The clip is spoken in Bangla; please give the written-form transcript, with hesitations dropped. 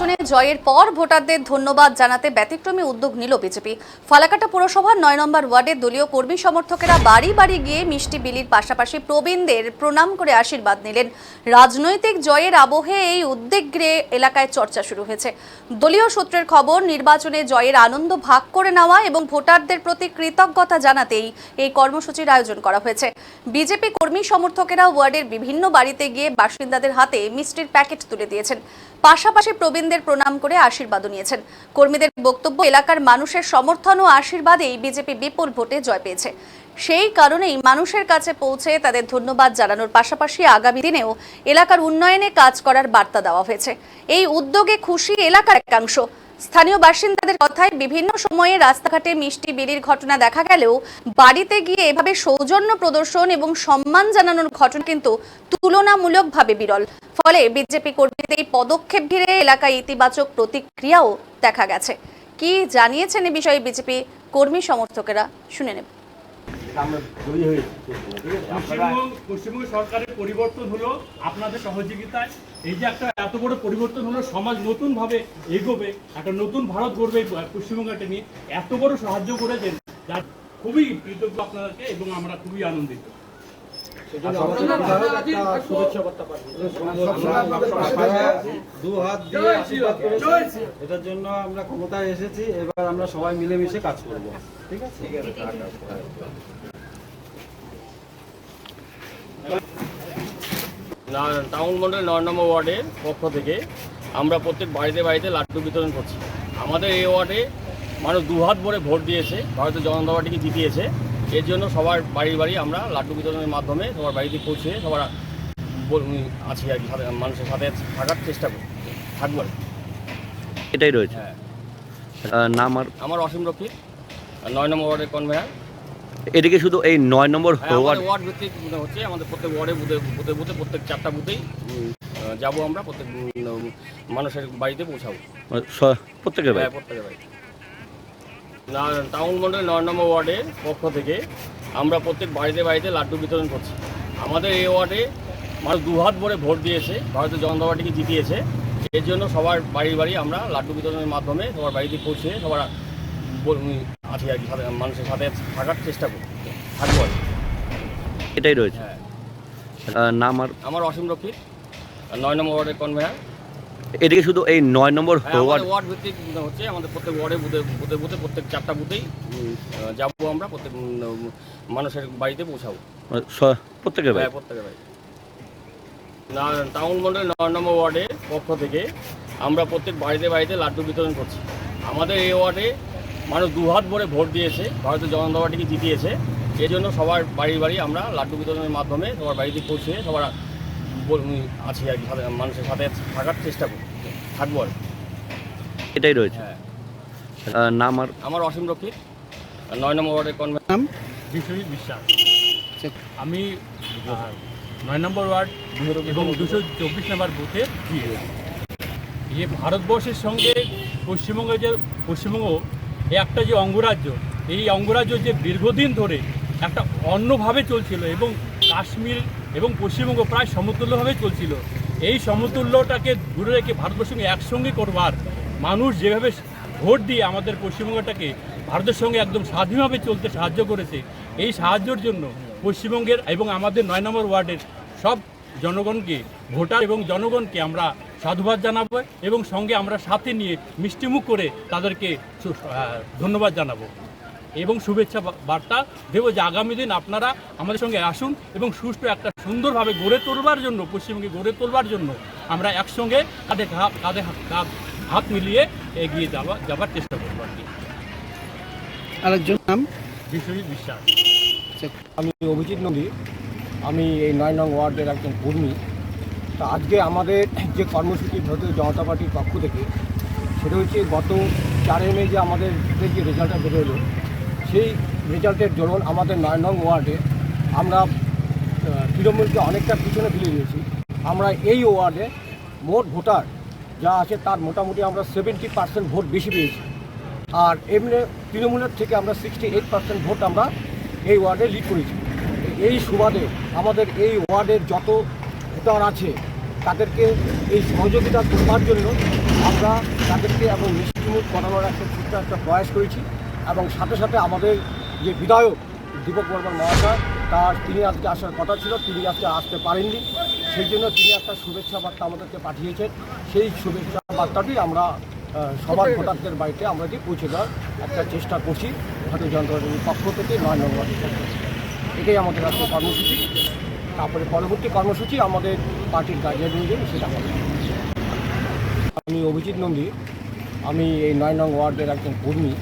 নির্বাচনে জয়ের পর ভোটারদের ধন্যবাদ জানাতে ব্যতিক্রমী উদ্যোগ নিল বিজেপি। ফালাকাটা পুরসভার ৯ নম্বর ওয়ার্ডের দলীয় কর্মী সমর্থকেরা বাড়ি বাড়ি গিয়ে মিষ্টি বিলির পাশাপাশি প্রবীণদের প্রণাম করে আশীর্বাদ নিলেন। রাজনৈতিক জয়ের আবহে এই উদ্যোগ ঘিরে এলাকায় চর্চা শুরু হয়েছে। দলীয় সূত্রের খবর, নির্বাচনে জয়ের আনন্দ ভাগ করে নেওয়া এবং ভোটারদের প্রতি কৃতজ্ঞতা জানাতেই এই কর্মসূচির আয়োজন করা হয়েছে। বিজেপি কর্মী সমর্থকেরা ওয়ার্ডের বিভিন্ন বাড়িতে গিয়ে বাসিন্দাদের হাতে মিষ্টির প্যাকেট তুলে দিয়েছেন, পাশাপাশি প্রবীণদের প্রণাম করে আশীর্বাদও নিয়েছেন। কর্মীদের বক্তব্য, এলাকার মানুষের সমর্থন ও আশীর্বাদেই বিজেপি বিপুল ভোটে জয় পেয়েছে। সেই কারণেই মানুষের কাছে পৌঁছে তাদের ধন্যবাদ জানানোর পাশাপাশি আগামী দিনেও এলাকার উন্নয়নে কাজ করার বার্তা দেওয়া হয়েছে। এই উদ্যোগে খুশি এলাকার একাংশ। স্থানীয় বাসিন্দাদের কথায়, বিভিন্ন সময়ে রাস্তাঘাটে মিষ্টি বিলির ঘটনা দেখা গেলেও বাড়িতে গিয়ে এভাবে সৌজন্য প্রদর্শন এবং সম্মান জানানোর ঘটনা কিন্তু তুলনামূলকভাবে বিরল। ফলে বিজেপি কর্মীদের এই পদক্ষেপ ঘিরে এলাকায় ইতিবাচক প্রতিক্রিয়াও দেখা গেছে। কি জানিয়েছেন এই বিষয়ে বিজেপি কর্মী সমর্থকেরা, শুনে নেব। পশ্চিমবঙ্গ সরকারের পরিবর্তন হলো আপনাদের সহযোগিতায়। এই যে একটা এত বড় পরিবর্তন হলো, সমাজ নতুন ভাবে এগোবে, একটা নতুন ভারত গড়বে পশ্চিমবঙ্গকে নিয়ে, এত বড় সাহায্য করেছেন, যার খুবই কৃতজ্ঞ আপনাদেরকে এবং আমরা খুবই আনন্দিত। এটার জন্য আমরা ক্ষমতায় এসেছি, এবার আমরা সবাই মিলেমিশে কাজ করব। ঠিক আছে। টাউন মন্ডল ৯ নম্বর ওয়ার্ডের পক্ষ থেকে আমরা প্রত্যেক বাড়িতে বাড়িতে লাড্ডু বিতরণ করছি। আমাদের এই ওয়ার্ডে মানুষ দুহাত ভরে ভোট দিয়েছে, ভারতীয় জনতা পার্টিকে জিতিয়েছে। এর জন্য সবার বাড়ি বাড়ি আমরা লাড্ডু বিতরণের মাধ্যমে সবার বাড়িতে পৌঁছে সবার আছি আর কি, মানুষের সাথে থাকার চেষ্টা করি, থাকবো। এটাই রয়েছে। হ্যাঁ, নাম আমার অসীম রক্ষিত, ৯ নম্বর ওয়ার্ডের কনভেয়ার। এদিকে শুধু এই ৯ নম্বর ওয়ার্ড ভিত্তিক হচ্ছে, আমাদের প্রত্যেক ওয়ার্ডে বুথে প্রত্যেক ৪টা বুথেই যাবো আমরা, প্রত্যেক মানুষের বাড়িতে পৌঁছাবো, প্রত্যেকের বাড়ি। প্রত্যেকের বাড়ি। টাউন মন্ডল ৯ নম্বর ওয়ার্ডের পক্ষ থেকে আমরা প্রত্যেক বাড়িতে বাড়িতে লাড্ডু বিতরণ করছি। আমাদের এই ওয়ার্ডে মানুষ দুহাত ভরে ভোট দিয়েছে, ভারতীয় জনতা পার্টিকে জিতিয়েছে। এর জন্য সবার বাড়ি বাড়ি আমরা লাড্ডু বিতরণের মাধ্যমে সবার বাড়িতে পৌঁছে সবার আছি আর কি, মানুষের সাথে থাকার চেষ্টা করি, থাকবো। এটাই রয়েছে। হ্যাঁ, নাম আমার অসীম রক্ষিত, ৯ নম্বর ওয়ার্ডের কনভেয়ার। এদিকে শুধু এই ৯ নম্বর ওয়ার্ড ভিত্তিক হচ্ছে, আমাদের প্রত্যেক ওয়ার্ডে বুথে প্রত্যেক ৪টা বুথেই যাবো আমরা, প্রত্যেক মানুষের বাড়িতে পৌঁছাবো, প্রত্যেকের বাড়ি। প্রত্যেকের বাড়ি। টাউন মন্ডল ৯ নম্বর ওয়ার্ডের পক্ষ থেকে আমরা প্রত্যেক বাড়িতে বাড়িতে লাড্ডু বিতরণ করছি। আমাদের এই ওয়ার্ডে মানুষ দুহাত ভরে ভোট দিয়েছে, ভারতীয় জনতা পার্টিকে জিতিয়েছে। এর জন্য সবার বাড়ি বাড়ি আমরা লাড্ডু বিতরণের মাধ্যমে সবার বাড়িতে পৌঁছে সবার আছি আর কি, মানুষের সাথে থাকার চেষ্টা করি, থাকবো। এটাই রয়েছে। হ্যাঁ, নাম আমার অসীম রক্ষিত, ৯ নম্বর ওয়ার্ডের কনভেয়ার। বিশ্বজিৎ বিশ্বাস। আমি ৯ নম্বর ওয়ার্ড এবং 224 নম্বর বুথে এই ভারতবর্ষের সঙ্গে পশ্চিমবঙ্গ একটা যে অঙ্গরাজ্য, এই অঙ্গরাজ্য যে দীর্ঘদিন ধরে একটা অন্যভাবে চলছিল এবং কাশ্মীর এবং পশ্চিমবঙ্গ প্রায় সমতুল্যভাবে চলছিল। এই সমতুল্যটাকে দূরে রেখে ভারতবর্ষের সঙ্গে একসঙ্গে করবার, মানুষ যেভাবে ভোট দিয়ে আমাদের পশ্চিমবঙ্গটাকে ভারতের সঙ্গে একদম স্বাধীনভাবে চলতে সাহায্য করেছে, এই সাহায্যের জন্য পশ্চিমবঙ্গের এবং আমাদের ৯ নম্বর ওয়ার্ডের সব জনগণকে, ভোটার এবং জনগণকে আমরা সাধুবাদ জানাবো এবং সঙ্গে আমরা সাথে নিয়ে মিষ্টিমুখ করে তাদেরকে ধন্যবাদ জানাবো এবং শুভেচ্ছা বার্তা দেবো যে আগামী দিন আপনারা আমাদের সঙ্গে আসুন এবং সুষ্ঠু একটা সুন্দরভাবে গড়ে তোলবার জন্য, পশ্চিমবঙ্গে গড়ে তোলবার জন্য আমরা একসঙ্গে কাঁধে হাত মিলিয়ে এগিয়ে যাবার চেষ্টা করবো আর কি। আরেকজন নাম বিশ্বজিৎ বিশ্বাস। আমি অভিজিৎ নদী, আমি এই ৯ নং ওয়ার্ডের একজন কর্মী। তা আজকে আমাদের যে কর্মসূচি ভারতীয় জনতা পার্টির পক্ষ থেকে, সেটা হচ্ছে গত 4 মে যে আমাদের যে রেজাল্টটা বেরোলো, সেই রেজাল্টের দরুন আমাদের ৯ নং ওয়ার্ডে আমরা তৃণমূলকে অনেকটা পিছনে ফেলে দিয়েছি। আমরা এই ওয়ার্ডে মোট ভোটার যা আছে তার মোটামুটি আমরা 70% ভোট বেশি পেয়েছি। আর এমনি তৃণমূলের থেকে আমরা 68% ভোট আমরা এই ওয়ার্ডে লিড করেছি। এই সুবাদে আমাদের এই ওয়ার্ডের যত ভোটার আছে তাদেরকে এই সহযোগিতা করবার জন্য আমরা তাদেরকে এবং মিষ্টিমুখ করানোর একটা ছোট্ট একটা প্রয়াস করেছি এবং সাথে সাথে আমাদের যে বিধায়ক দীপক বর্মন মহাশয় তিনি আজকে আসার কথা ছিল, তিনি আজকে আসতে পারেননি। সেই জন্য তিনি একটা শুভেচ্ছা বার্তা আমাদেরকে পাঠিয়েছেন। সেই শুভেচ্ছা বার্তাটি আমরা সবার ভোটারদের বাড়িতে আমরা যে পৌঁছে দেওয়ার একটা চেষ্টা করছি ভারতীয় জনতা পার্টির পক্ষ থেকে 9 নম্বর ওয়ার্ডের পক্ষ থেকে। এটাই আমাদের আজকে কর্মসূচি। তারপরে পরবর্তী কর্মসূচি আমাদের পার্টির গার্জিয়ান অনুযায়ী সেটা হবে। আমি অভিজিৎ নন্দী, আমি এই 9 নং ওয়ার্ডের একজন কর্মী।